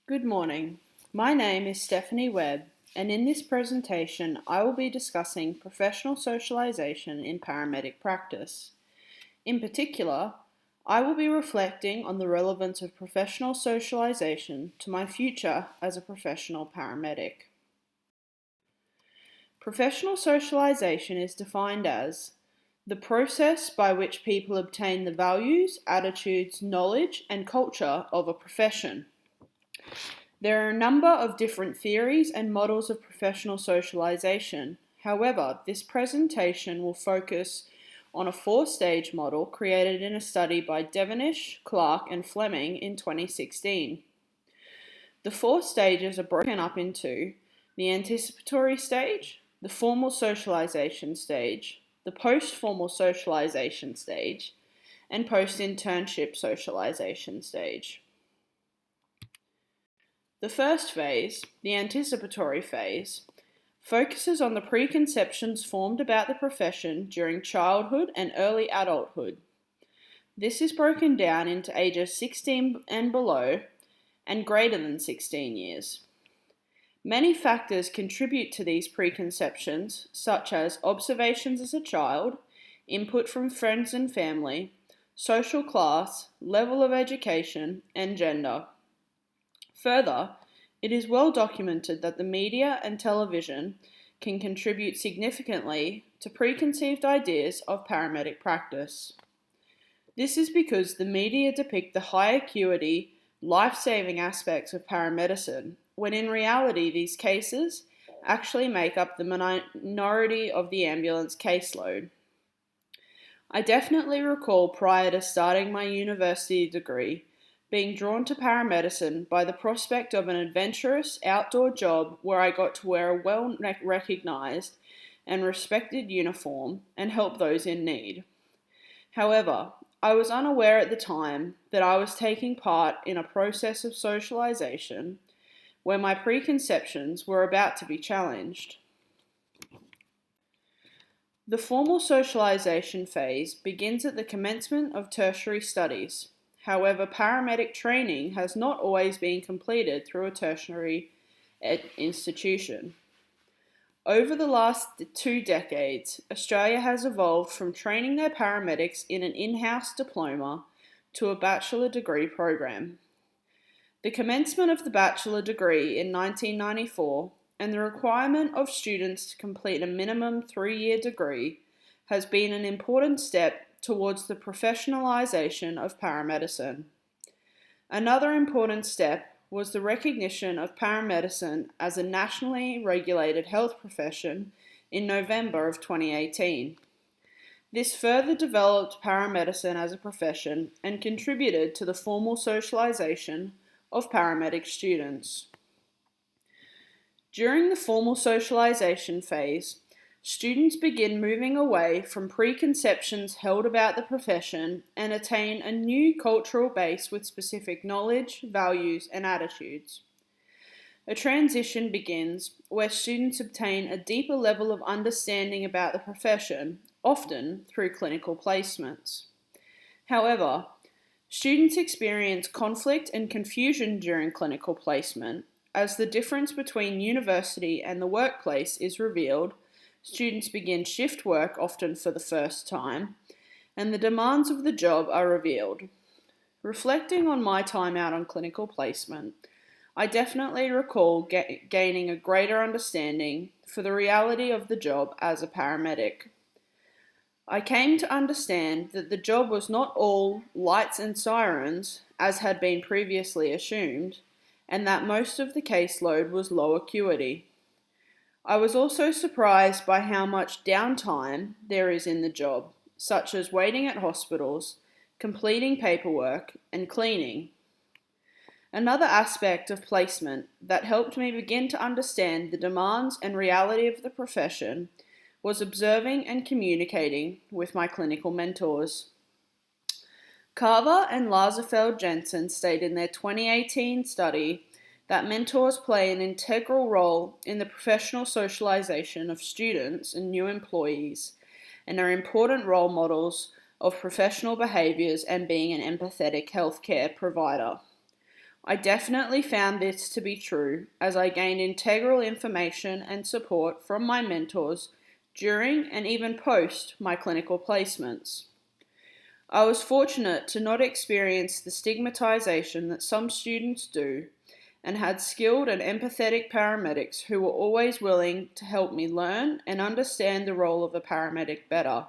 Good morning. My name is Stephanie Webb, and in this presentation I will be discussing professional socialisation in paramedic practice. In particular, I will be reflecting on the relevance of professional socialisation to my future as a professional paramedic. Professional socialisation is defined as the process by which people obtain the values, attitudes, knowledge, and culture of a profession. There are a number of different theories and models of professional socialisation. However, this presentation will focus on a four-stage model created in a study by Devenish, Clark, and Fleming in 2016. The four stages are broken up into the anticipatory stage, the formal socialisation stage, the post-formal socialisation stage, and post-internship socialisation stage. The first phase, the anticipatory phase, focuses on the preconceptions formed about the profession during childhood and early adulthood. This is broken down into ages 16 and below and greater than 16 years. Many factors contribute to these preconceptions, such as observations as a child, input from friends and family, social class, level of education, and gender. Further, it is well documented that the media and television can contribute significantly to preconceived ideas of paramedic practice. This is because the media depict the high acuity, life-saving aspects of paramedicine, when in reality these cases actually make up the minority of the ambulance caseload. I definitely recall prior to starting my university degree being drawn to paramedicine by the prospect of an adventurous outdoor job where I got to wear a well-recognized and respected uniform and help those in need. However, I was unaware at the time that I was taking part in a process of socialization where my preconceptions were about to be challenged. The formal socialization phase begins at the commencement of tertiary studies. However, paramedic training has not always been completed through a tertiary institution. Over the last 2 decades, Australia has evolved from training their paramedics in an in-house diploma to a bachelor degree program. The commencement of the bachelor degree in 1994 and the requirement of students to complete a minimum 3-year degree has been an important step towards the professionalisation of paramedicine. Another important step was the recognition of paramedicine as a nationally regulated health profession in November of 2018. This further developed paramedicine as a profession and contributed to the formal socialisation of paramedic students. During the formal socialisation phase, students begin moving away from preconceptions held about the profession and attain a new cultural base with specific knowledge, values, and attitudes. A transition begins where students obtain a deeper level of understanding about the profession, often through clinical placements. However, students experience conflict and confusion during clinical placement as the difference between university and the workplace is revealed. Students begin shift work often for the first time, and the demands of the job are revealed. Reflecting on my time out on clinical placement, I definitely recall gaining a greater understanding for the reality of the job as a paramedic. I came to understand that the job was not all lights and sirens, as had been previously assumed, and that most of the caseload was low acuity. I was also surprised by how much downtime there is in the job, such as waiting at hospitals, completing paperwork, and cleaning. Another aspect of placement that helped me begin to understand the demands and reality of the profession was observing and communicating with my clinical mentors. Carver and Lazarsfeld-Jensen state in their 2018 study that mentors play an integral role in the professional socialization of students and new employees and are important role models of professional behaviours and being an empathetic healthcare provider. I definitely found this to be true as I gained integral information and support from my mentors during and even post my clinical placements. I was fortunate to not experience the stigmatization that some students do and had skilled and empathetic paramedics who were always willing to help me learn and understand the role of a paramedic better.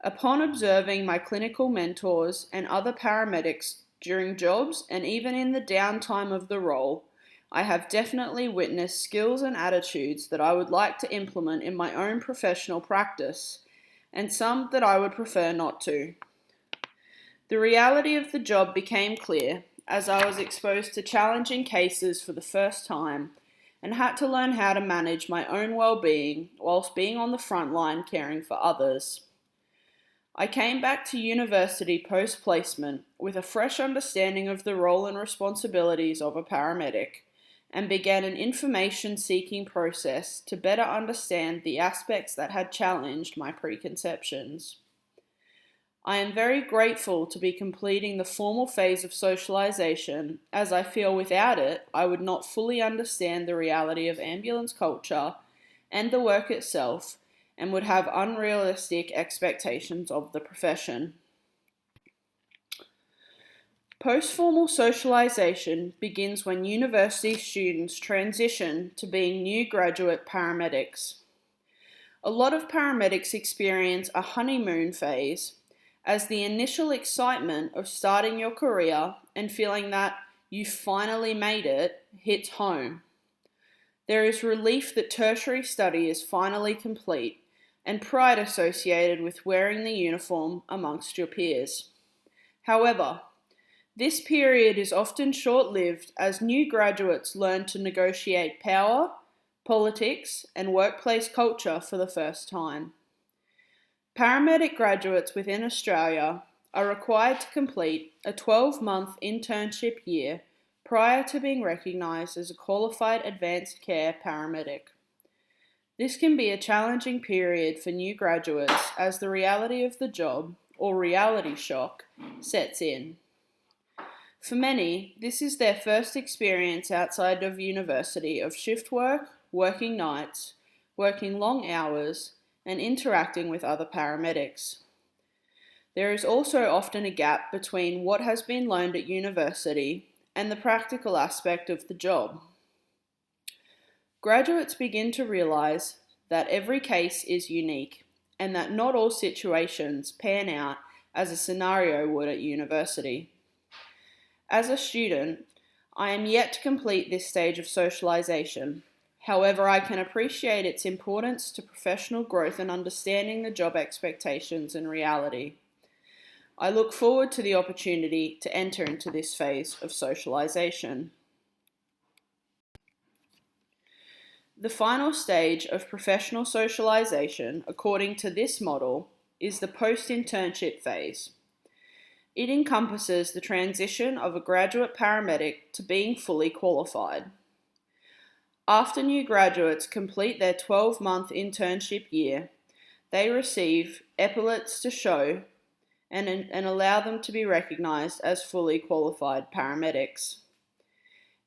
Upon observing my clinical mentors and other paramedics during jobs and even in the downtime of the role, I have definitely witnessed skills and attitudes that I would like to implement in my own professional practice, and some that I would prefer not to. The reality of the job became clear as I was exposed to challenging cases for the first time and had to learn how to manage my own well-being whilst being on the front line caring for others. I came back to university post-placement with a fresh understanding of the role and responsibilities of a paramedic and began an information-seeking process to better understand the aspects that had challenged my preconceptions. I am very grateful to be completing the formal phase of socialization, as I feel without it I would not fully understand the reality of ambulance culture and the work itself, and would have unrealistic expectations of the profession. Post-formal socialization begins when university students transition to being new graduate paramedics. A lot of paramedics experience a honeymoon phase, as the initial excitement of starting your career and feeling that you finally made it hits home. There is relief that tertiary study is finally complete and pride associated with wearing the uniform amongst your peers. However, this period is often short-lived as new graduates learn to negotiate power, politics, and workplace culture for the first time. Paramedic graduates within Australia are required to complete a 12-month internship year prior to being recognised as a qualified advanced care paramedic. This can be a challenging period for new graduates as the reality of the job, or reality shock, sets in. For many, this is their first experience outside of university of shift work, working nights, working long hours, and interacting with other paramedics. There is also often a gap between what has been learned at university and the practical aspect of the job. Graduates begin to realise that every case is unique and that not all situations pan out as a scenario would at university. As a student, I am yet to complete this stage of socialisation. However, I can appreciate its importance to professional growth and understanding the job expectations and reality. I look forward to the opportunity to enter into this phase of socialisation. The final stage of professional socialisation, according to this model, is the post-internship phase. It encompasses the transition of a graduate paramedic to being fully qualified. After new graduates complete their 12-month internship year, they receive epaulets to show and allow them to be recognised as fully qualified paramedics.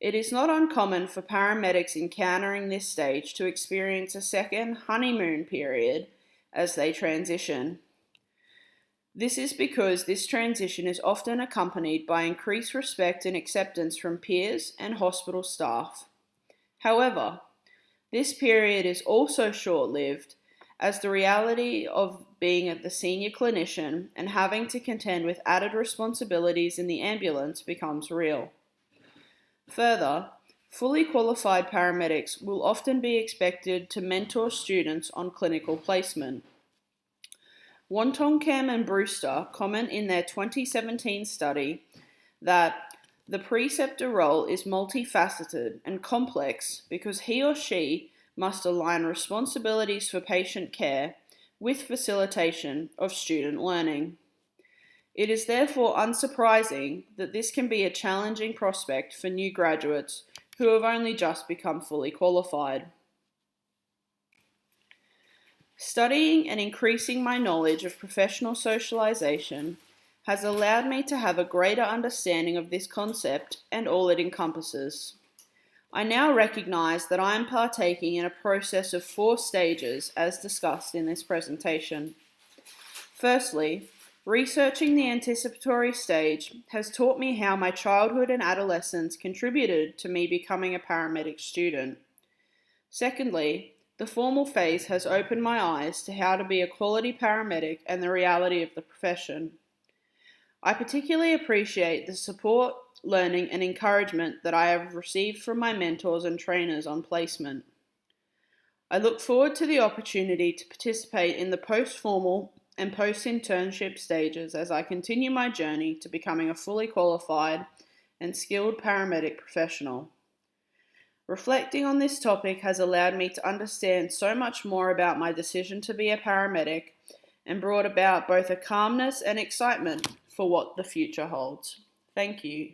It is not uncommon for paramedics encountering this stage to experience a second honeymoon period as they transition. This is because this transition is often accompanied by increased respect and acceptance from peers and hospital staff. However, this period is also short-lived as the reality of being the senior clinician and having to contend with added responsibilities in the ambulance becomes real. Further, fully qualified paramedics will often be expected to mentor students on clinical placement. Wontongcam and Brewster comment in their 2017 study that the preceptor role is multifaceted and complex because he or she must align responsibilities for patient care with facilitation of student learning. It is therefore unsurprising that this can be a challenging prospect for new graduates who have only just become fully qualified. Studying and increasing my knowledge of professional socialization has allowed me to have a greater understanding of this concept and all it encompasses. I now recognise that I am partaking in a process of 4 stages as discussed in this presentation. Firstly, researching the anticipatory stage has taught me how my childhood and adolescence contributed to me becoming a paramedic student. Secondly, the formal phase has opened my eyes to how to be a quality paramedic and the reality of the profession. I particularly appreciate the support, learning and encouragement that I have received from my mentors and trainers on placement. I look forward to the opportunity to participate in the post-formal and post-internship stages as I continue my journey to becoming a fully qualified and skilled paramedic professional. Reflecting on this topic has allowed me to understand so much more about my decision to be a paramedic and brought about both a calmness and excitement for what the future holds. Thank you.